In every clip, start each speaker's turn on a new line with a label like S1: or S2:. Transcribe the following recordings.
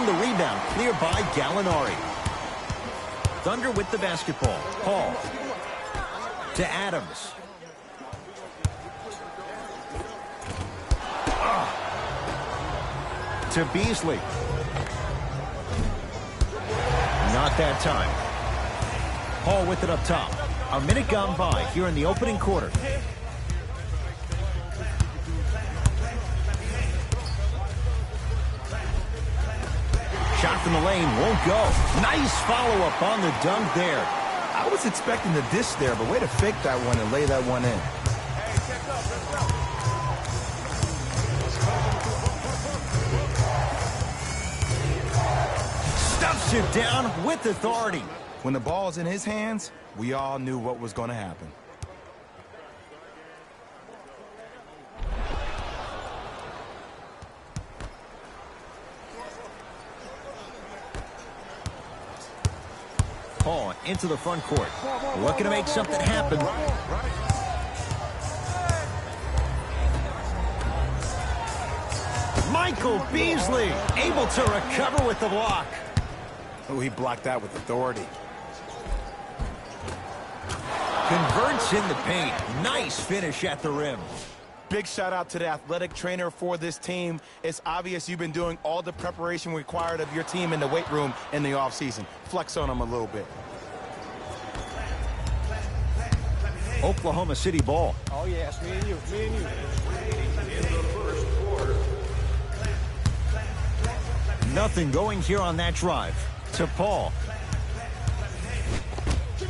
S1: And the rebound cleared by Gallinari. Thunder with the basketball. Paul. To Adams. To Beasley. Not that time. Paul with it up top. A minute gone by here in the opening quarter. Shot from the lane won't go. Nice follow-up on the dunk there.
S2: I was expecting the dish there, but way to fake that one and lay that one in.
S1: Stuffs it down with authority.
S2: When the ball's in his hands, we all knew what was going to happen.
S1: Paul into the front court. Looking to make something happen. Michael Beasley able to recover with the block.
S2: Oh, he blocked that with authority.
S1: Converts in the paint. Nice finish at the rim.
S2: Big shout out to the athletic trainer for this team. It's obvious you've been doing all the preparation required of your team in the weight room in the offseason. Flex on them a little bit.
S1: Oklahoma City ball.
S3: Oh, yes, me and you, me and you.
S1: Nothing going here on that drive. To Paul.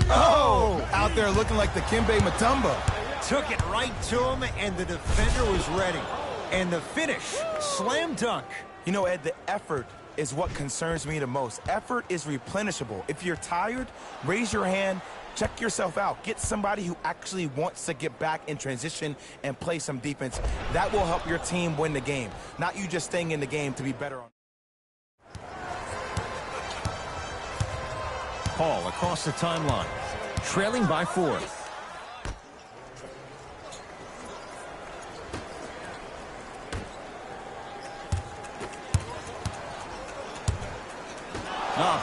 S2: Oh! Out there looking like the Kimbe Mutombo.
S1: Took it right to him, and the defender was ready. And the finish, slam dunk.
S2: You know, Ed, the effort is what concerns me the most. Effort is replenishable. If you're tired, raise your hand, check yourself out. Get somebody who actually wants to get back in transition and play some defense. That will help your team win the game, not you just staying in the game to be better on.
S1: Paul across the timeline, trailing by 4.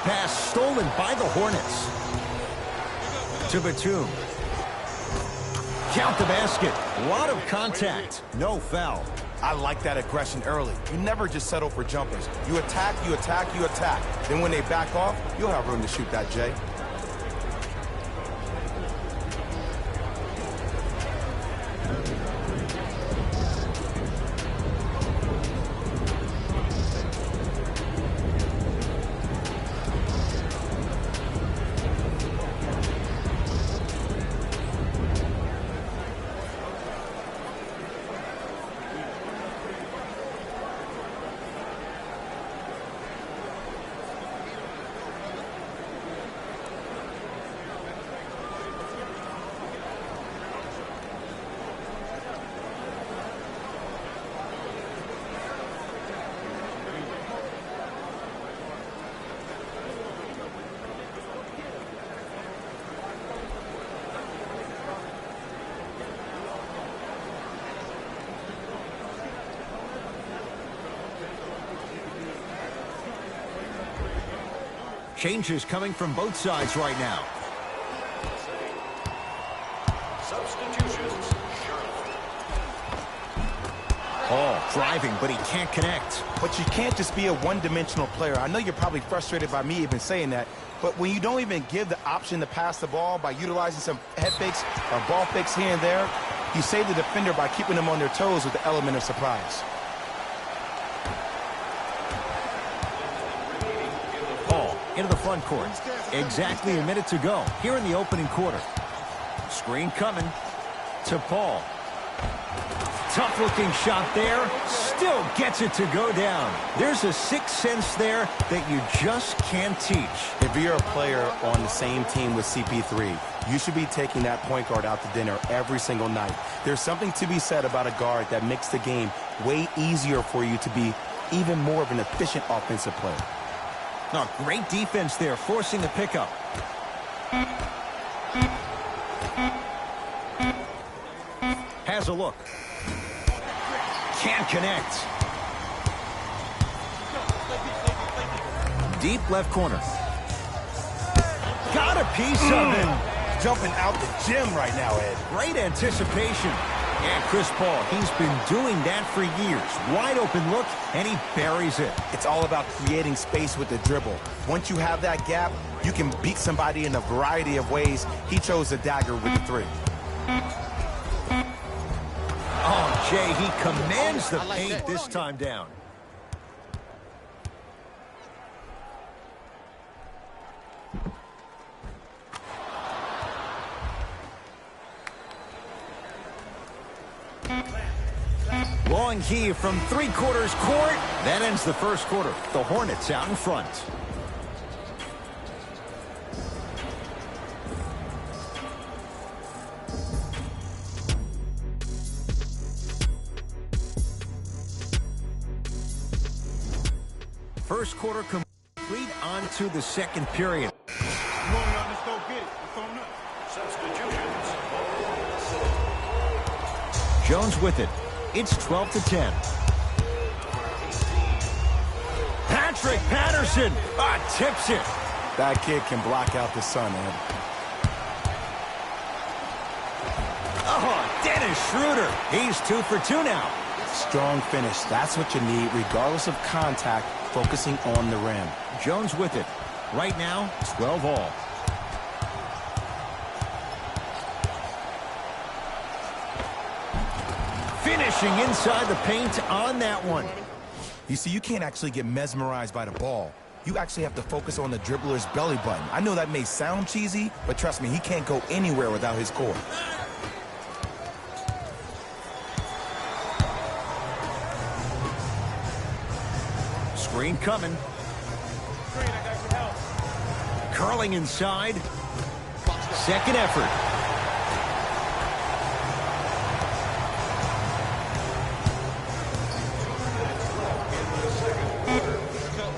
S1: Pass stolen by the Hornets. To Batum. Count the basket. A lot of contact. No foul.
S2: I like that aggression early. You never just settle for jumpers. You attack, you attack, you attack. Then when they back off, you'll have room to shoot that, Jay.
S1: Changes coming from both sides right now.
S4: Substitutions.
S1: Paul driving, but he can't connect.
S2: But you can't just be a one-dimensional player. I know you're probably frustrated by me even saying that, but when you don't even give the option to pass the ball by utilizing some head fakes or ball fakes here and there, you save the defender by keeping them on their toes with the element of surprise.
S1: Into the front court. Exactly a minute to go here in the opening quarter. Screen coming to Paul. Tough looking shot there. Still gets it to go down. There's a sixth sense there that you just can't teach.
S2: If you're a player on the same team with CP3, you should be taking that point guard out to dinner every single night. There's something to be said about a guard that makes the game way easier for you to be even more of an efficient offensive player.
S1: Oh, great defense there, forcing the pickup. Has a look. Can't connect. Deep left corner. Got a piece of it.
S2: Jumping out the gym right now, Ed.
S1: Great anticipation. And Chris Paul, he's been doing that for years. Wide open look, and he buries it.
S2: It's all about creating space with the dribble. Once you have that gap, you can beat somebody in a variety of ways. He chose the dagger with the three.
S1: Oh, Jay, he commands the paint this time down. Long heave from three-quarters court. That ends the first quarter. The Hornets out in front. First quarter complete, on to the second period.
S3: Come on, y'all, let's go get it. It's on us.
S4: Substitutions.
S1: Jones with it. It's 12-10. Patrick Patterson tips it.
S2: That kid can block out the sun, Ed.
S1: Oh, Dennis Schroeder. He's 2 for 2 now.
S2: Strong finish. That's what you need, regardless of contact, focusing on the rim.
S1: Jones with it. Right now, 12 all. Finishing inside the paint on that one.
S2: You see, you can't actually get mesmerized by the ball. You actually have to focus on the dribbler's belly button. I know that may sound cheesy, but trust me, he can't go anywhere without his core.
S1: Screen coming.
S3: Screen, I got your help.
S1: Curling inside. Second effort.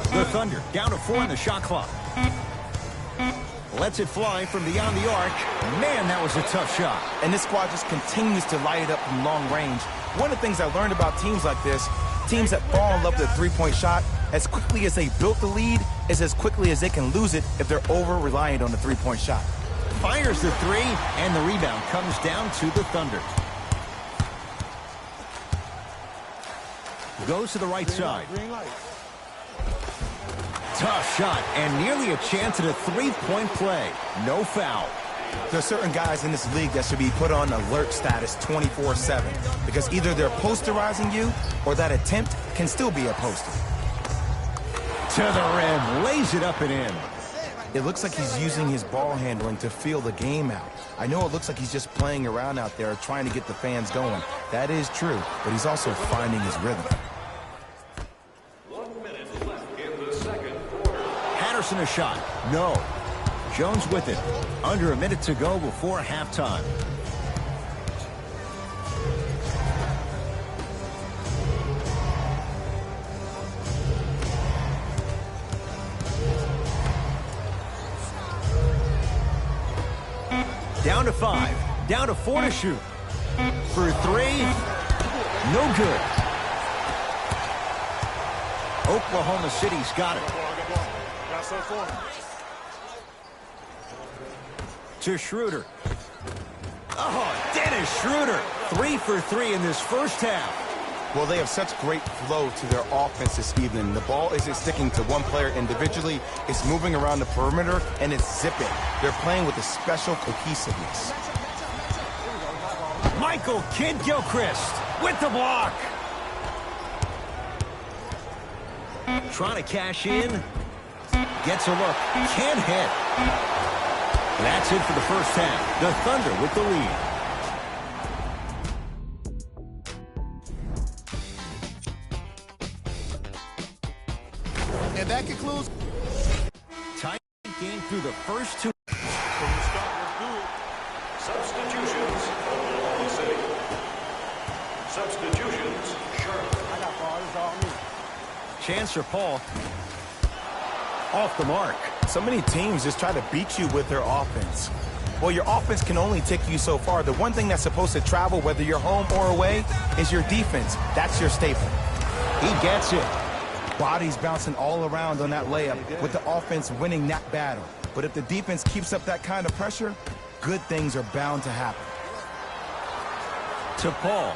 S1: The Thunder down to 4 in the shot clock. Lets it fly from beyond the arc. Man, that was a tough shot.
S2: And this squad just continues to light it up from long range. One of the things I learned about teams like this, teams that fall in love with the three-point shot, as quickly as they built the lead, is as quickly as they can lose it if they're over-reliant on the three-point shot.
S1: Fires the three, and the rebound comes down to the Thunder. Goes to the right side.
S3: Green light.
S1: Tough shot, and nearly a chance at a three-point play. No foul.
S2: There are certain guys in this league that should be put on alert status 24/7 because either they're posterizing you or that attempt can still be a poster.
S1: To the rim, lays it up and in.
S2: It looks like he's using his ball handling to feel the game out. I know it looks like he's just playing around out there trying to get the fans going. That is true, but he's also finding his rhythm.
S4: 1 minute left in the second quarter.
S1: Patterson a shot. No. Jones with it. Under a minute to go before halftime. Down to 5. Down to 4 to shoot. For 3. No good. Oklahoma City's got it.
S3: Got some for him.
S1: To Schroeder. Oh, Dennis Schroeder. 3 for 3 in this first half.
S2: Well, they have such great flow to their offense this evening. The ball isn't sticking to one player individually. It's moving around the perimeter, and it's zipping. They're playing with a special cohesiveness.
S1: Michael Kidd-Gilchrist with the block. Trying to cash in. Gets a look. Can't hit. That's it for the first half. The Thunder with the lead.
S2: And that concludes.
S1: Tight game through the first 2.
S3: From the start, let's do it.
S4: Substitutions. Oklahoma City. Substitutions. Charlotte.
S3: I got ball. It's all me.
S1: Chance for Paul. Off the mark.
S2: So many teams just try to beat you with their offense. Well, your offense can only take you so far. The one thing that's supposed to travel, whether you're home or away, is your defense. That's your staple.
S1: He gets it.
S2: Bodies bouncing all around on that layup with the offense winning that battle. But if the defense keeps up that kind of pressure, good things are bound to happen.
S1: To Paul.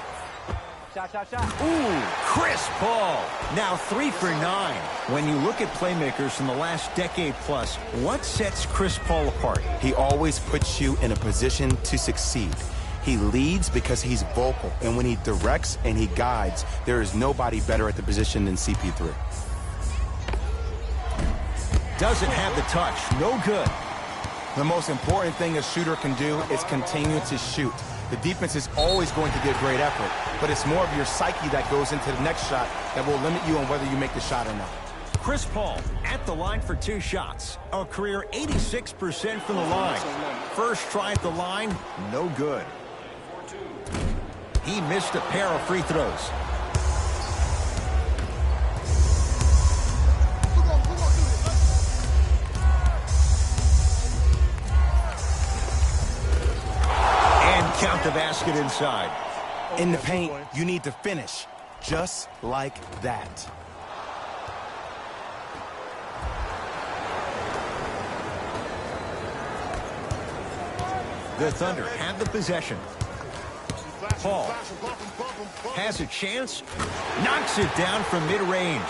S1: Ooh, Chris Paul. Now 3 for 9. When you look at playmakers from the last decade plus, what sets Chris Paul apart?
S2: He always puts you in a position to succeed. He leads because he's vocal, and when he directs and he guides, there is nobody better at the position than CP3.
S1: Doesn't have the touch. No good.
S2: The most important thing a shooter can do is continue to shoot. The defense is always going to give great effort, but it's more of your psyche that goes into the next shot that will limit you on whether you make the shot or not.
S1: Chris Paul at the line for 2 shots. A career 86% from the line. First try at the line, no good. He missed a pair of free throws. And count the basket inside.
S2: In the paint, you need to finish just like that.
S1: The Thunder have the possession. Paul has a chance, knocks it down from mid-range.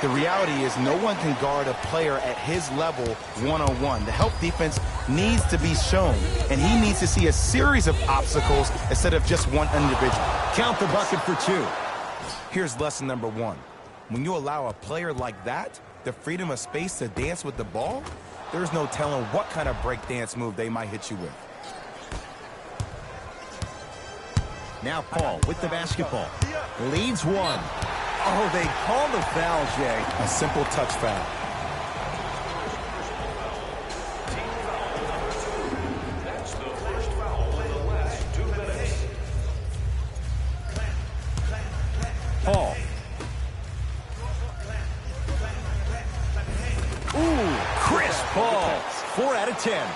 S2: The reality is no one can guard a player at his level one-on-one. The help defense needs to be shown, and he needs to see a series of obstacles instead of just one individual.
S1: Count the bucket for 2.
S2: Here's lesson number 1. When you allow a player like that the freedom of space to dance with the ball, there's no telling what kind of breakdance move they might hit you with.
S1: Now Paul with the basketball. Leads 1. Oh, they call the foul, Jay.
S2: A simple touch foul.
S4: That's the first foul in the last 2 minutes.
S1: Paul. Ooh, Chris Paul. 4 out of 10.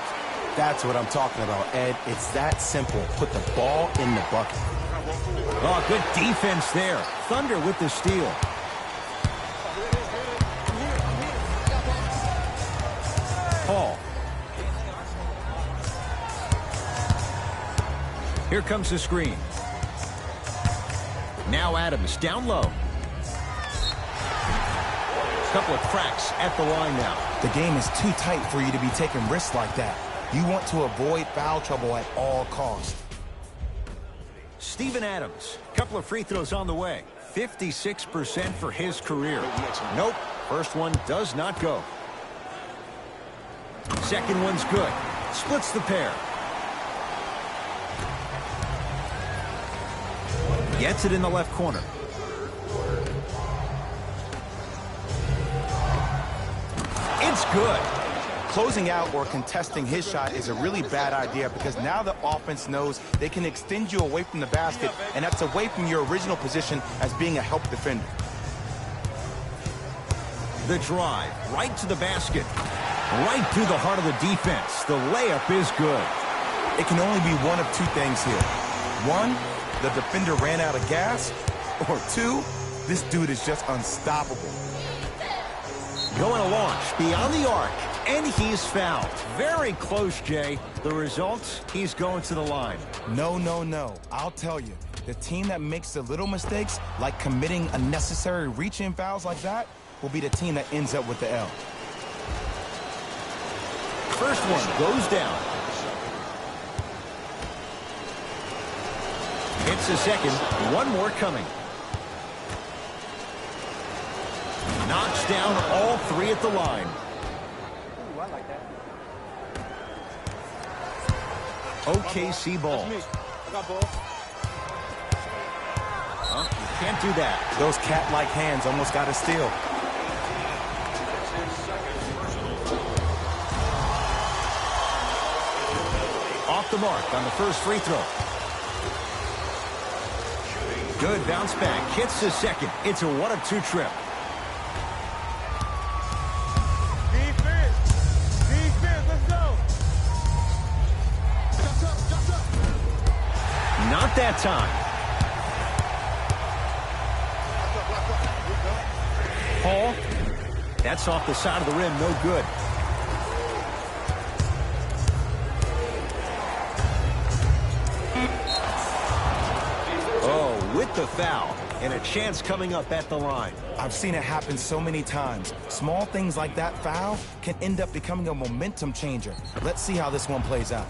S2: That's what I'm talking about, Ed. It's that simple. Put the ball in the bucket.
S1: Oh, good defense there. Thunder with the steal. Paul. Here comes the screen. Now Adams down low. Couple of cracks at the line now.
S2: The game is too tight for you to be taking risks like that. You want to avoid foul trouble at all costs.
S1: Steven Adams, couple of free throws on the way. 56% for his career. Nope, first one does not go. Second one's good. Splits the pair. Gets it in the left corner. It's good.
S2: Closing out or contesting his shot is a really bad idea because now the offense knows they can extend you away from the basket, and that's away from your original position as being a help defender.
S1: The drive, right to the basket. Right through the heart of the defense. The layup is good.
S2: It can only be one of 2 things here. 1, the defender ran out of gas, or 2, this dude is just unstoppable.
S1: Going to launch beyond the arc, and he's fouled. Very close, Jay. The result, he's going to the line.
S2: No, no, no. I'll tell you, the team that makes the little mistakes, like committing unnecessary reach-in fouls like that, will be the team that ends up with the L.
S1: First one goes down. It's the second. One more coming. Knocks down all 3 at the line.
S3: Ooh, I like that.
S1: OKC ball.
S3: That's me. I got ball.
S1: You can't do that.
S2: Those cat-like hands almost got a steal.
S1: Off the mark on the first free throw. Good bounce back. Hits the second. It's a 1 of 2 trip.
S3: Defense. Defense. Let's go.
S1: Not that time. Paul. That's off the side of the rim. No good. Oh, with the foul. And a chance coming up at the line.
S2: I've seen it happen so many times. Small things like that foul can end up becoming a momentum changer. Let's see how this one plays out.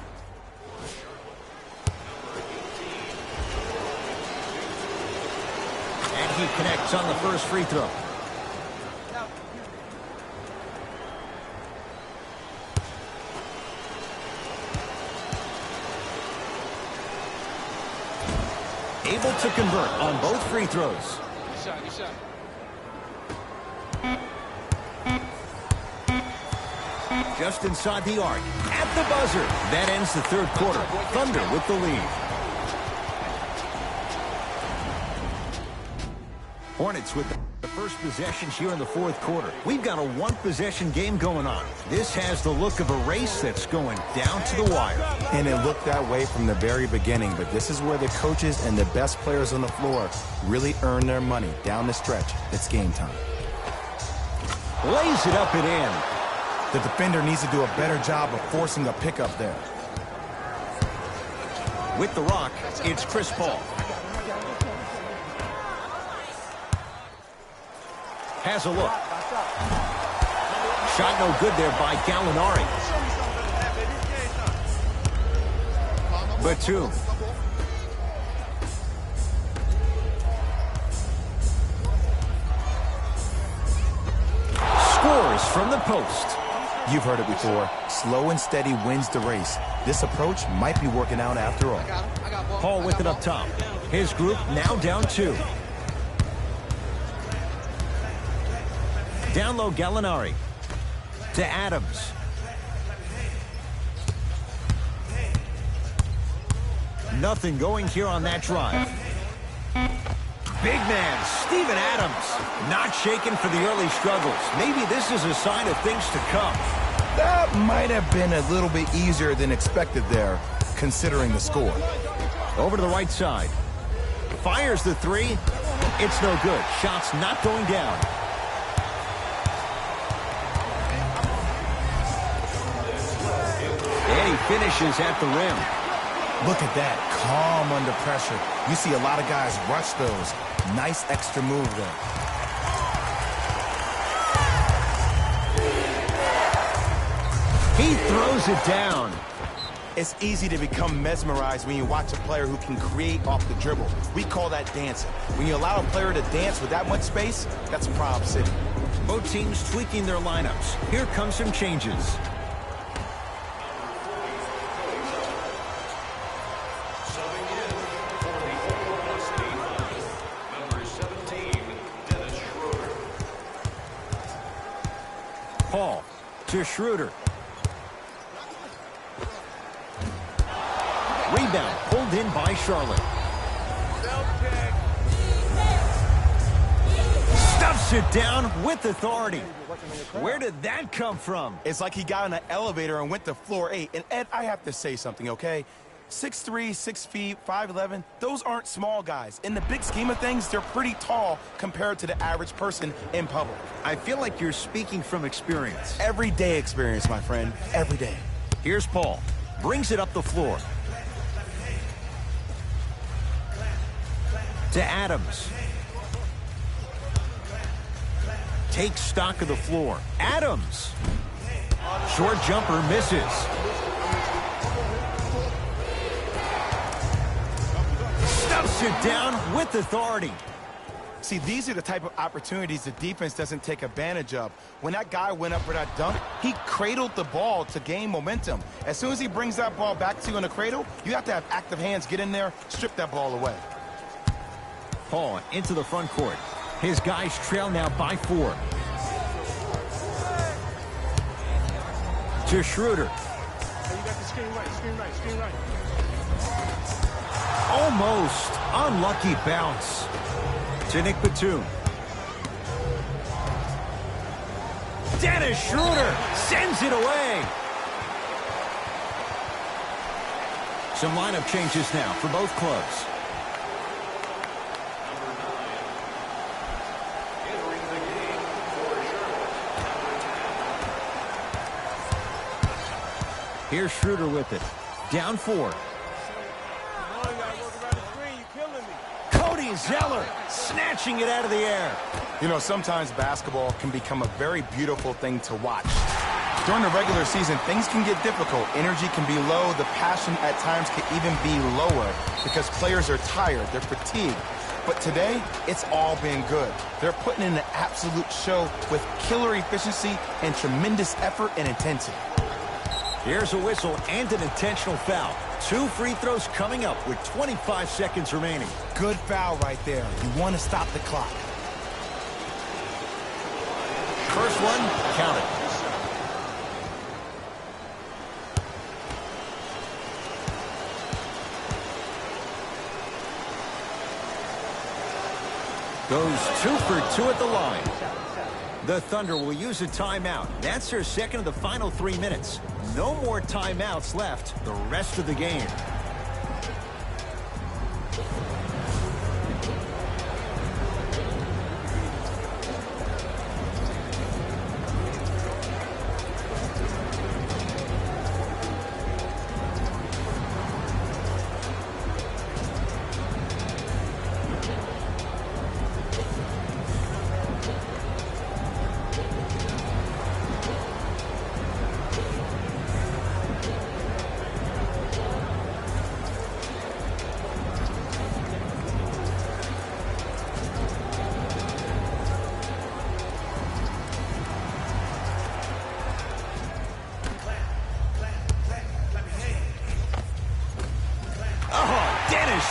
S1: And he connects on the first free throw. Able to convert on both free throws.
S3: Good shot, good shot.
S1: Just inside the arc. At the buzzer. That ends the third quarter. Thunder with the lead. Hornets with the first possession here in the fourth quarter. We've got a one-possession game going on. This has the look of a race that's going down to the wire.
S2: And it looked that way from the very beginning, but this is where the coaches and the best players on the floor really earn their money. Down the stretch, it's game time.
S1: Lays it up and in.
S2: The defender needs to do a better job of forcing a pickup there.
S1: With the rock, it's Chris Paul. Has a look. Shot no good there by Gallinari. Batum. Scores from the post.
S2: You've heard it before. Slow and steady wins the race. This approach might be working out after all.
S1: Paul with it up top. His group now down 2. Down low, Gallinari. To Adams. Nothing going here on that drive. Big man, Steven Adams. Not shaken for the early struggles. Maybe this is a sign of things to come.
S2: That might have been a little bit easier than expected there, considering the score.
S1: Over to the right side. Fires the three. It's no good. Shots not going down. And he finishes at the rim.
S2: Look at that, calm under pressure. You see a lot of guys rush those. Nice extra move there.
S1: He throws it down.
S2: It's easy to become mesmerized when you watch a player who can create off the dribble. We call that dancing. When you allow a player to dance with that much space, that's Prob City.
S1: Both teams tweaking their lineups. Here come some changes. Paul to Schroeder. Rebound pulled in by Charlotte. Stuffs it down with authority. Where did that come from?
S2: It's like he got in an elevator and went to floor 8. And Ed, I have to say something, okay? 6'3", 6 feet, 5'11", those aren't small guys. In the big scheme of things, they're pretty tall compared to the average person in public.
S1: I feel like you're speaking from experience.
S2: Everyday experience, my friend. Every day.
S1: Here's Paul. Brings it up the floor. To Adams. Takes stock of the floor. Adams. Short jumper misses. Stuffs it down with authority.
S2: See, these are the type of opportunities the defense doesn't take advantage of. When that guy went up for that dunk, he cradled the ball to gain momentum. As soon as he brings that ball back to you in the cradle, you have to have active hands, get in there, strip that ball away.
S1: Paul into the front court. His guys trail now by 4. To Schroeder.
S3: Hey, you got the screen right, screen right, screen right.
S1: Almost unlucky bounce. To Nick Batum. Dennis Schroeder sends it away. Some lineup changes now for both clubs. Here's Schroeder with it. Down 4. Cody Zeller snatching it out of the air.
S2: You know, sometimes basketball can become a very beautiful thing to watch. During the regular season, things can get difficult. Energy can be low. The passion at times can even be lower because players are tired. They're fatigued. But today, it's all been good. They're putting in an absolute show with killer efficiency and tremendous effort and intensity.
S1: Here's a whistle and an intentional foul. 2 free throws coming up with 25 seconds remaining.
S2: Good foul right there. You want to stop the clock.
S1: First one, count it. Goes 2 for 2 at the line. The Thunder will use a timeout. That's their second of the final 3 minutes. No more timeouts left the rest of the game.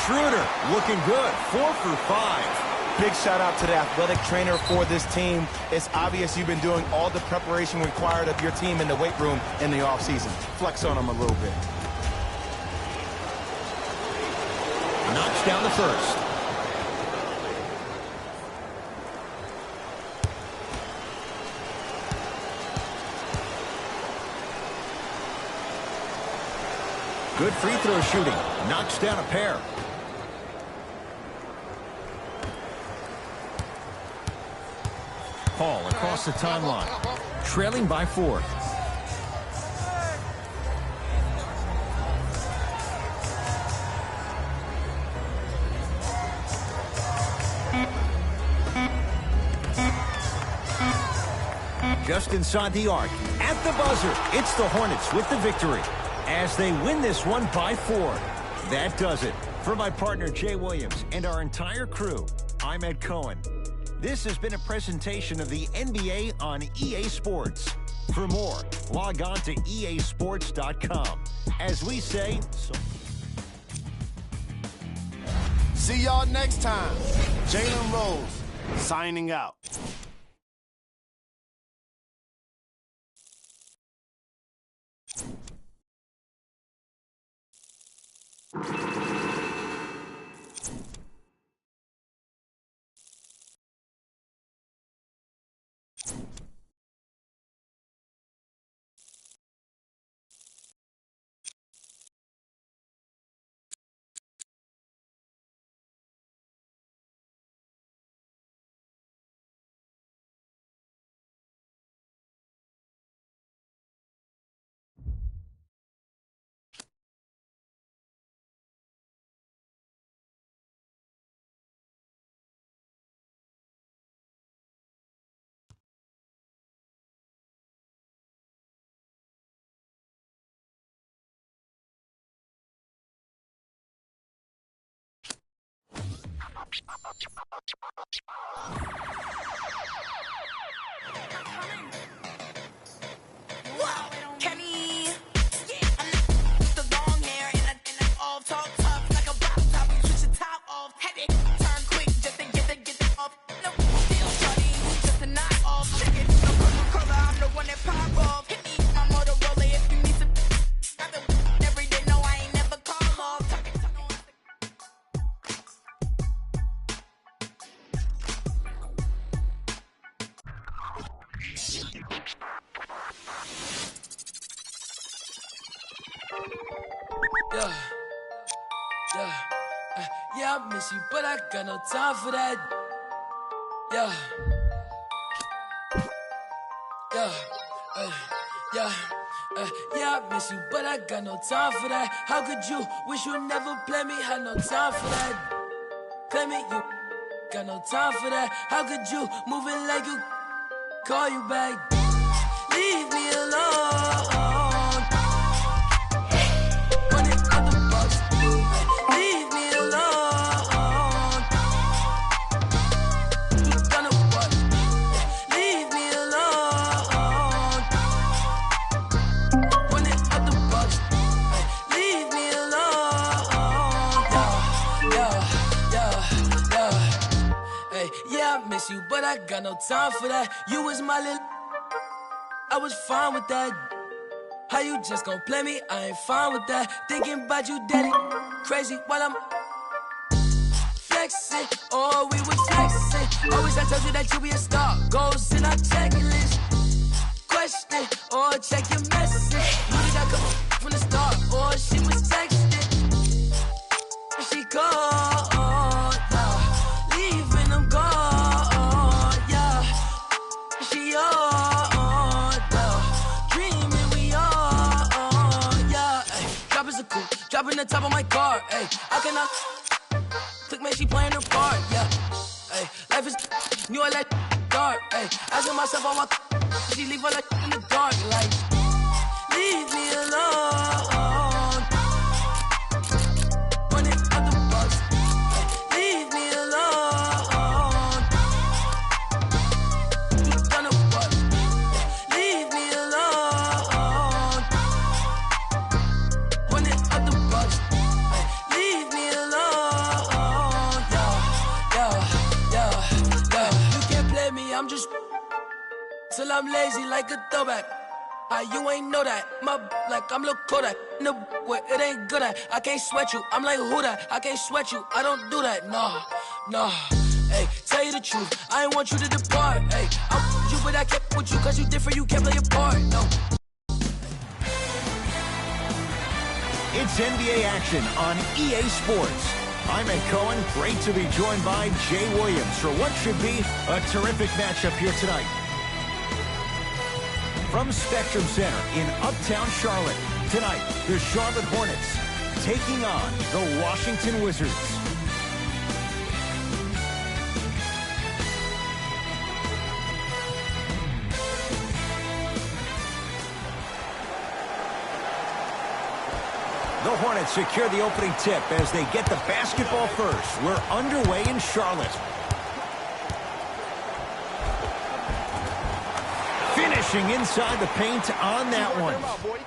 S1: Schroeder looking good. 4 for 5.
S2: Big shout out to the athletic trainer for this team. It's obvious you've been doing all the preparation required of your team in the weight room in the offseason. Flex on them a little bit.
S1: Knocks down the first. Good free throw shooting. Knocks down a pair. Paul across the timeline. Trailing by 4. Just inside the arc. At the buzzer, it's the Hornets with the victory, as they win this one by 4. That does it. For my partner, Jay Williams, and our entire crew, I'm Ed Cohen. This has been a presentation of the NBA on EA Sports. For more, log on to easports.com. As we say...
S5: See y'all next time. Jalen Rose, signing out.
S6: Whoa, Kenny. The long hair and all talk tough like a bop top. Switch the top off, head it, turn quick just to get it off. No, still shorty, just to knock off. Check it, no color, I'm the one that pop off. Hit me, my Motorola if you need to. I've been every day, no, I ain't never call off.
S7: Yeah, I miss you, but I got no time for that. Yeah, yeah, yeah, yeah, Yeah, I miss you, but I got no time for that. How could you wish you never play me? Had no time for that. Play me, you got no time for that. How could you move it like you call you back? Leave me alone. Run it out the box. Leave me alone. You gonna what? Leave me alone. Run it out the box. Leave me alone. Hey, yeah, I miss you, but I got no time for that. You was my little, I was fine with that. How you just gon' play me? I ain't fine with that. Thinking about you, daddy, crazy while I'm flexing. Oh, we was flexing. Always I told you that you be a star. Goals in our checklist. Question or check your message. You did that come from the start, or she was texting. She called, yeah. Leaving them gone, yeah. She on, yeah. Dreaming we on, yeah. Ay, drop is a coupe, dropping the top of my car. Ay, I cannot click, man, she playing her part, yeah. Ay, life is new, I like dark. Ay, asking myself all my she leave her like in the dark, like leave me alone. Run it out the box. Leave me alone. You gonna what? Leave me alone. Run it out the box. Leave me alone. Yeah. You can't play me, I'm just till I'm lazy like a throwback. You ain't know that. My like I'm Lil Kodak. No, what it ain't good at. I can't sweat you. I'm like who that? I can't sweat you. I don't do that. No. Hey, tell you the truth. I ain't want you to depart. Hey, I'm with you, but I kept with you 'cause you different. You can't play your part. No.
S1: It's NBA action on EA Sports. I'm Ed Cohen. Great to be joined by Jay Williams for what should be a terrific matchup here tonight. From Spectrum Center in Uptown Charlotte, tonight, the Charlotte Hornets taking on the Washington Wizards. The Hornets secure the opening tip as they get the basketball first. We're underway in Charlotte. Finishing inside the paint on that one.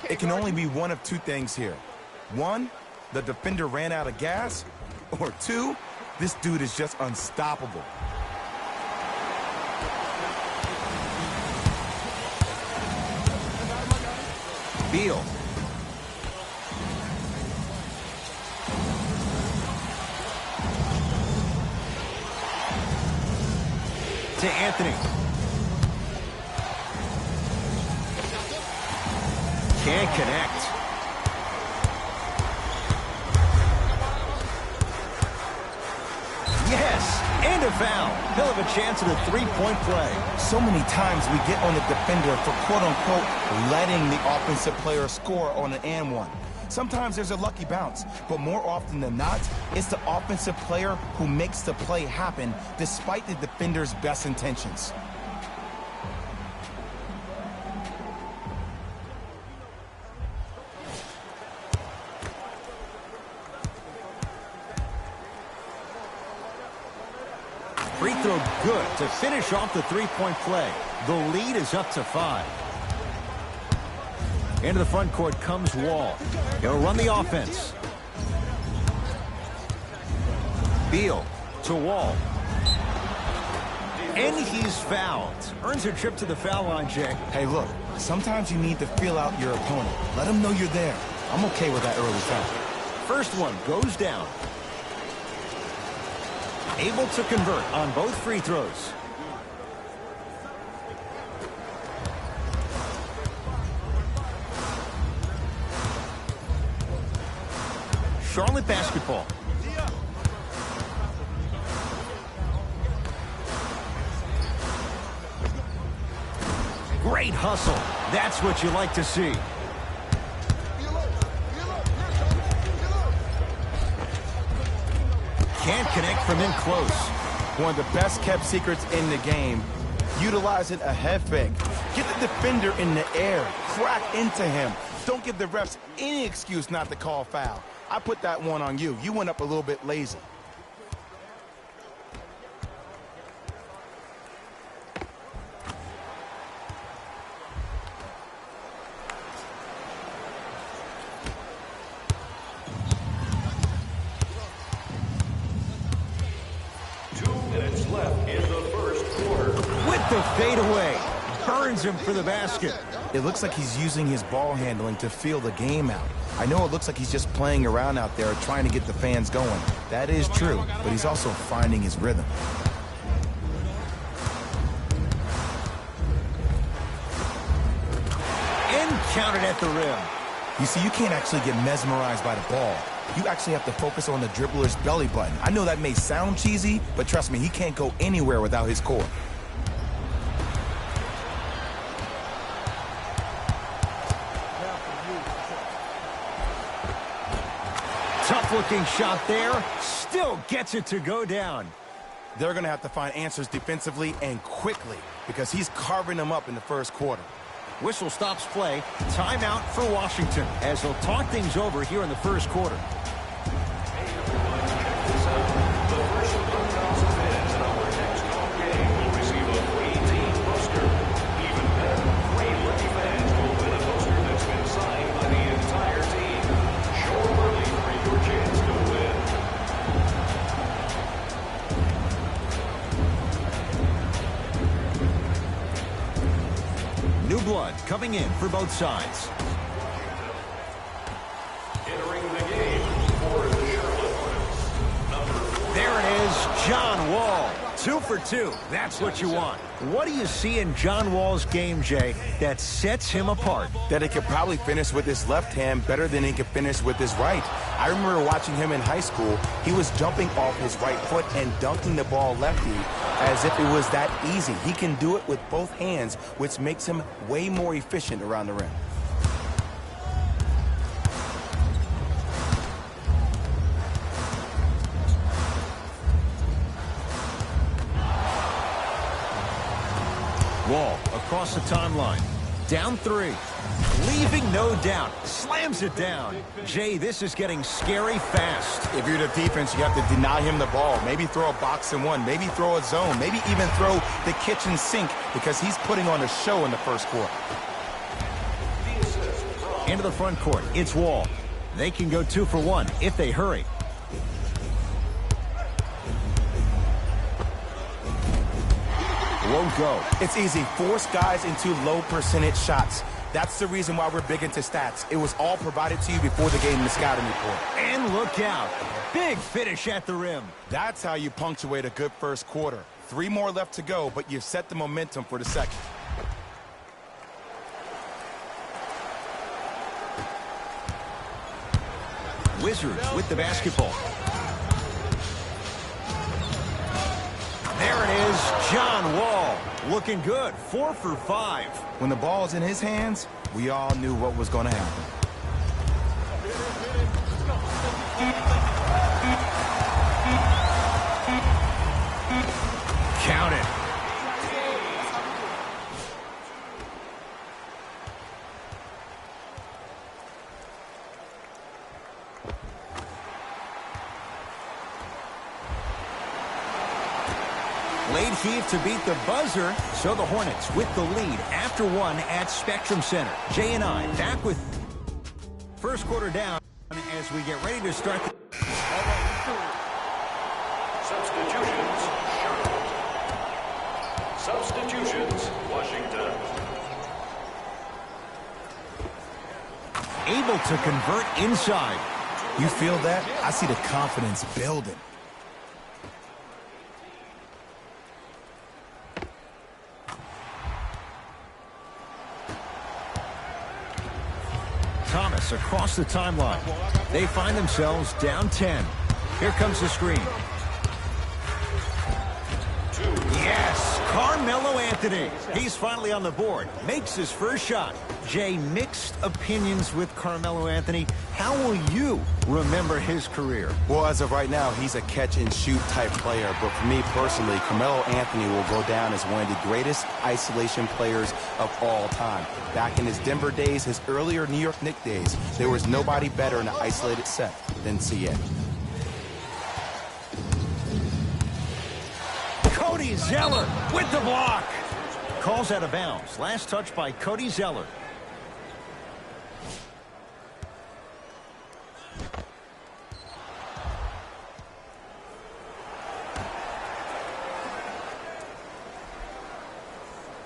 S2: It can only be one of two things here. One, the defender ran out of gas. Or two, this dude is just unstoppable.
S1: Beal. To Anthony. Can't connect. Yes, and a foul. He'll have a chance at a three-point play.
S2: So many times we get on the defender for quote-unquote letting the offensive player score on an and one. Sometimes there's a lucky bounce, but more often than not, it's the offensive player who makes the play happen despite the defender's best intentions.
S1: Free throw good to finish off the three-point play. The lead is up to 5. Into the front court comes Wall. He'll run the offense. Beal to Wall. And he's fouled. Earns a trip to the foul line, Jay.
S2: Hey, look, sometimes you need to feel out your opponent. Let them know you're there. I'm okay with that early foul.
S1: First one goes down. Able to convert on both free throws. Charlotte basketball. Great hustle. That's what you like to see. can't connect from in close.
S2: One of the best kept secrets in the game. Utilizing a head fake. Get the defender in the air. Crack into him. Don't give the refs any excuse not to call foul. I put that one on you. You went up a little bit lazy.
S1: The fadeaway burns him for the basket.
S2: It looks like he's using his ball handling to feel the game out. I know it looks like he's just playing around out there trying to get the fans going. That is true, but he's also finding his rhythm.
S1: And counted at the rim.
S2: You see, you can't actually get mesmerized by the ball. You actually have to focus on the dribbler's belly button. I know that may sound cheesy, but trust me, he can't go anywhere without his core.
S1: Tough-looking shot there. Still gets it to go down.
S2: They're going to have to find answers defensively and quickly because he's carving them up in the first quarter.
S1: Whistle stops play. Timeout for Washington as they'll talk things over here in the first quarter. New blood coming in for both sides.
S4: Entering the game for the Charlotte Hornets.
S1: There it is, John Wall. 2 for 2. That's what you want. What do you see in John Wall's game, Jay, that sets him apart?
S2: That he could probably finish with his left hand better than he could finish with his right. I remember watching him in high school. He was jumping off his right foot and dunking the ball lefty as if it was that easy. He can do it with both hands, which makes him way more efficient around the rim.
S1: Wall across the timeline. Down 3. Leaving no doubt. Slams it down. Jay, this is getting scary fast.
S2: If you're the defense, you have to deny him the ball. Maybe throw a box and one. Maybe throw a zone. Maybe even throw the kitchen sink because he's putting on a show in the first quarter.
S1: Into the front court. It's Wall. They can go 2 for 1 if they hurry. Won't go.
S2: It's easy. Force guys into low percentage shots. That's the reason why we're big into stats. It was all provided to you before the game in the scouting report.
S1: And look out. Big finish at the rim.
S2: That's how you punctuate a good first quarter. 3 more left to go, but you've set the momentum for the second.
S1: Wizards with the basketball. There it is, John Wall. Looking good, 4 for 5.
S2: When the ball's in his hands, we all knew what was going to happen.
S1: Count it. Late heave to beat the buzzer, so the Hornets with the lead after 1 at Spectrum Center. Jay and I back with first quarter down as we get ready to start the
S4: Substitutions, Charlotte. Substitutions, Washington.
S1: able to convert inside.
S2: You feel that? I see the confidence building.
S1: Thomas across the timeline. They find themselves down 10. Here comes the screen. Yes, Carmelo Anthony. Anthony. He's finally on the board. Makes his first shot. Jay, mixed opinions with Carmelo Anthony. How will you remember his career?
S2: Well, as of right now, he's a catch-and-shoot type player. But for me personally, Carmelo Anthony will go down as one of the greatest isolation players of all time. Back in his Denver days, his earlier New York Knicks days, there was nobody better in an isolated set than CA.
S1: Cody Zeller with the block. Calls out of bounds. Last touch by Cody Zeller.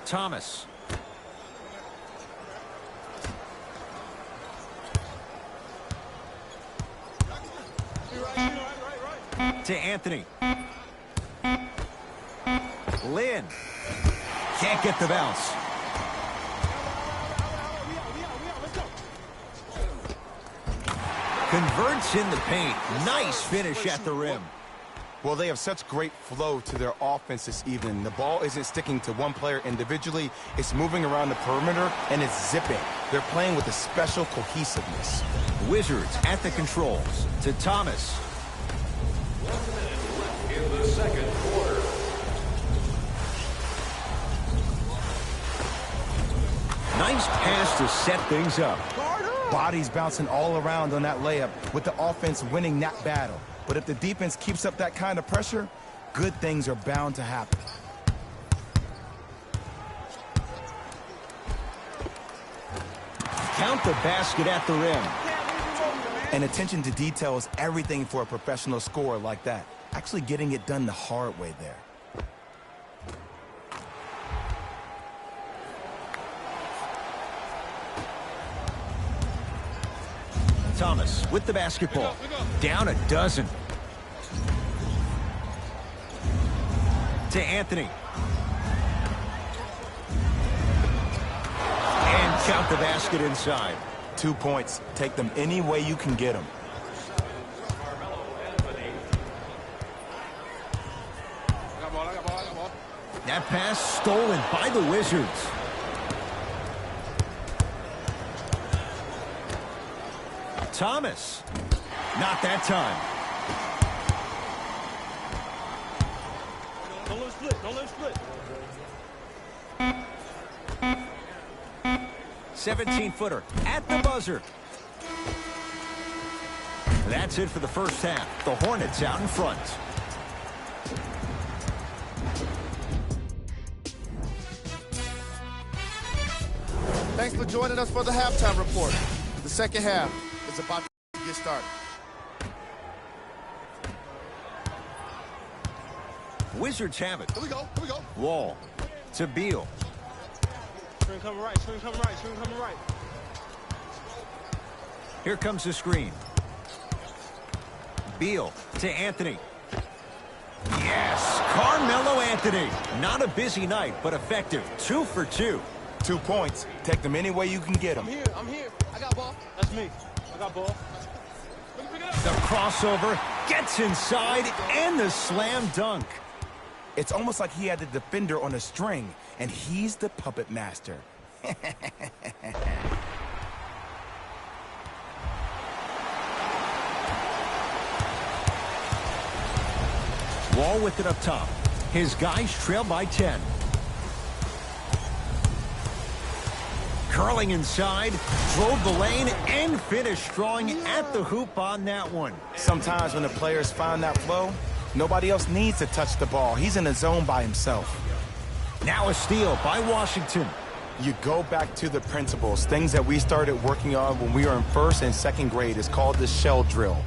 S1: Thomas. To Anthony. Lynn. Can't get the bounce. Converts in the paint. Nice finish at the rim.
S2: Well, they have such great flow to their offense this evening. The ball isn't sticking to one player individually. It's moving around the perimeter, and it's zipping. They're playing with a special cohesiveness.
S1: Wizards at the controls. To Thomas.
S4: 1 minute left in the second quarter.
S1: Nice pass to set things up.
S2: Bodies bouncing all around on that layup with the offense winning that battle. But if the defense keeps up that kind of pressure, good things are bound to happen.
S1: Count the basket at the rim.
S2: And attention to detail is everything for a professional scorer like that. Actually getting it done the hard way there.
S1: Thomas with the basketball. Down a dozen. To Anthony. And count the basket inside.
S2: 2 points. Take them any way you can get them.
S1: That pass stolen by the Wizards. Thomas. Not that time.
S3: Don't let him split. Don't let him split.
S1: 17-footer at the buzzer. That's it for the first half. The Hornets out in front.
S5: Thanks for joining us for the halftime report. The second half is about to get started.
S1: Wizards have it.
S5: Here we go. Here we go.
S1: Wall to Beal.
S3: Screen coming right. Screen coming right. Screen coming right.
S1: Here comes the screen. Beal to Anthony. Yes, Carmelo Anthony. Not a busy night, but effective. 2 for 2.
S2: 2 points. Take them any way you can get them.
S3: I'm here. I got ball. That's me. I got ball.
S1: The crossover gets inside and the slam dunk.
S2: It's almost like he had the defender on a string, and he's the puppet master.
S1: Wall with it up top. His guys trail by 10. Curling inside, drove the lane, and finished strong at the hoop on that one.
S2: Sometimes when the players find that flow, nobody else needs to touch the ball. He's in the zone by himself.
S1: Now a steal by Washington.
S2: You go back to the principles, things that we started working on when we were in first and second grade. It's called the shell drill.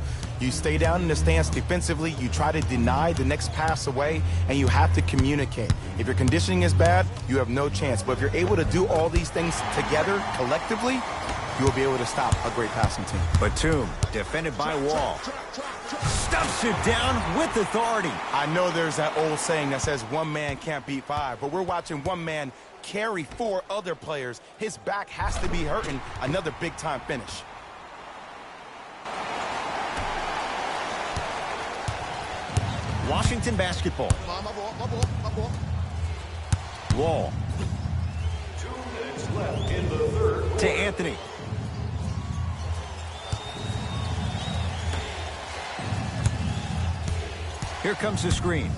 S2: You stay down in the stance defensively, you try to deny the next pass away, and you have to communicate. If your conditioning is bad, you have no chance. But if you're able to do all these things together, collectively, you will be able to stop a great passing team.
S1: Batum, defended by Wall. Stuffs it down with authority.
S2: I know there's that old saying that says one man can't beat five, but we're watching one man carry 4 other players. His back has to be hurting. Another big-time finish.
S1: Washington basketball.
S5: My ball.
S1: Wall.
S4: 2 minutes left in the third.
S1: To Anthony. Here comes the screen.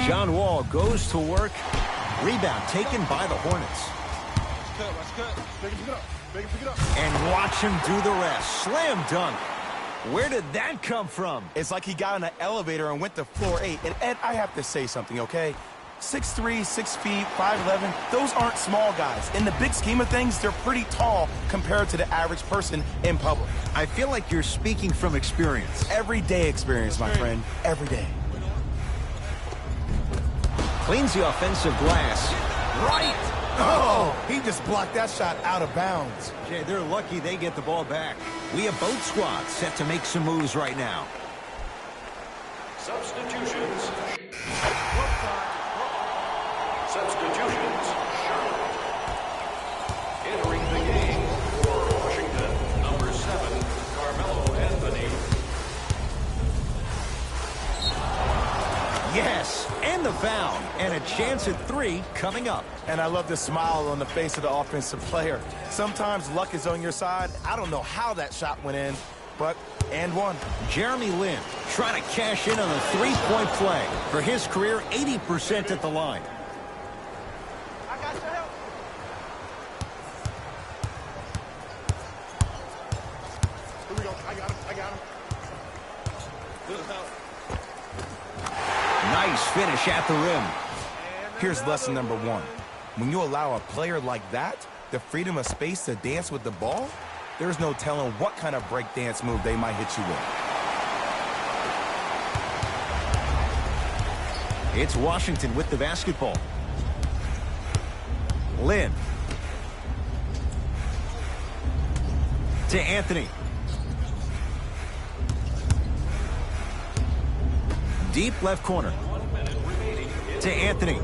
S1: John Wall goes to work. Rebound taken by the Hornets. And watch him do the rest. Slam dunk. Where did that come from?
S2: It's like he got on an elevator and went to floor 8. And Ed, I have to say something, okay? 6'3", 6 feet, 5'11", those aren't small guys. In the big scheme of things, they're pretty tall compared to the average person in public.
S1: I feel like you're speaking from experience.
S2: Everyday experience, my friend. Every day.
S1: Cleans the offensive glass. Right!
S2: Oh, he just blocked that shot out of bounds.
S1: Jay, they're lucky they get the ball back. We have both squads set to make some moves right now.
S4: Substitutions. Substitutions. Charlotte. Entering the game for Washington, number 7, Carmelo Anthony.
S1: Yes, and the foul. And a chance at 3 coming up.
S2: And I love the smile on the face of the offensive player. Sometimes luck is on your side. I don't know how that shot went in, but and one.
S1: Jeremy Lin trying to cash in on a 3-point play. For his career, 80% at the line.
S3: I got your help.
S5: Here we go. I got him.
S3: Good help.
S1: Nice finish at the rim.
S2: Here's lesson number 1. When you allow a player like that the freedom of space to dance with the ball, there's no telling what kind of breakdance move they might hit you with.
S1: It's Washington with the basketball. Lin. To Anthony. Deep left corner. To Anthony.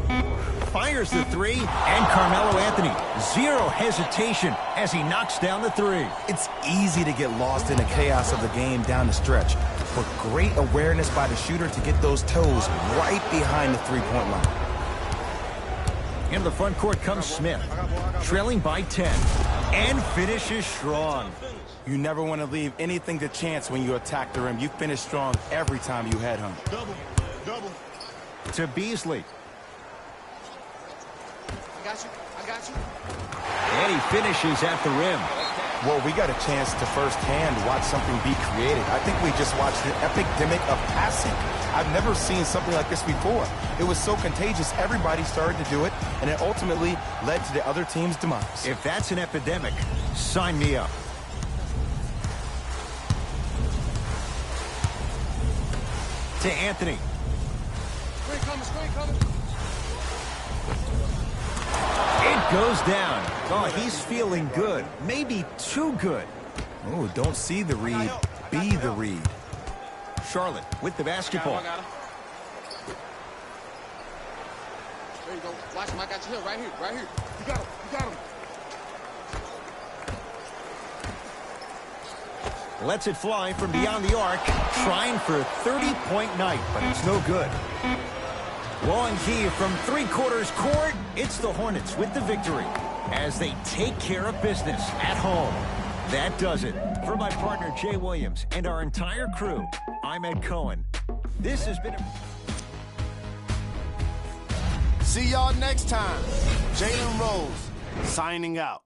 S1: Fires the 3, and Carmelo Anthony. Zero hesitation as he knocks down the 3.
S2: It's easy to get lost in the chaos of the game down the stretch, but great awareness by the shooter to get those toes right behind the three-point line.
S1: Into the front court comes Smith, trailing by 10, and finishes strong.
S2: You never want to leave anything to chance when you attack the rim. You finish strong every time you headhunt.
S5: Double.
S1: To Beasley.
S5: I got you.
S1: And he finishes at the rim.
S2: Well, we got a chance to firsthand watch something be created. I think we just watched an epidemic of passing. I've never seen something like this before. It was so contagious, everybody started to do it, and it ultimately led to the other team's demise.
S1: If that's an epidemic, sign me up. To Anthony.
S5: Screen coming.
S1: It goes down. Oh, he's feeling good. Maybe too good.
S2: Oh, don't see the read, be the read.
S1: Charlotte with the basketball.
S3: I got him.
S5: There you go. Watch him. I got you here. Right here. You got him.
S1: Lets it fly from beyond the arc. Trying for a 30-point night, but it's no good. Long key from three-quarters court. It's the Hornets with the victory as they take care of business at home. That does it. For my partner, Jay Williams, and our entire crew, I'm Ed Cohen. This has been
S5: See y'all next time. Jalen Rose signing out.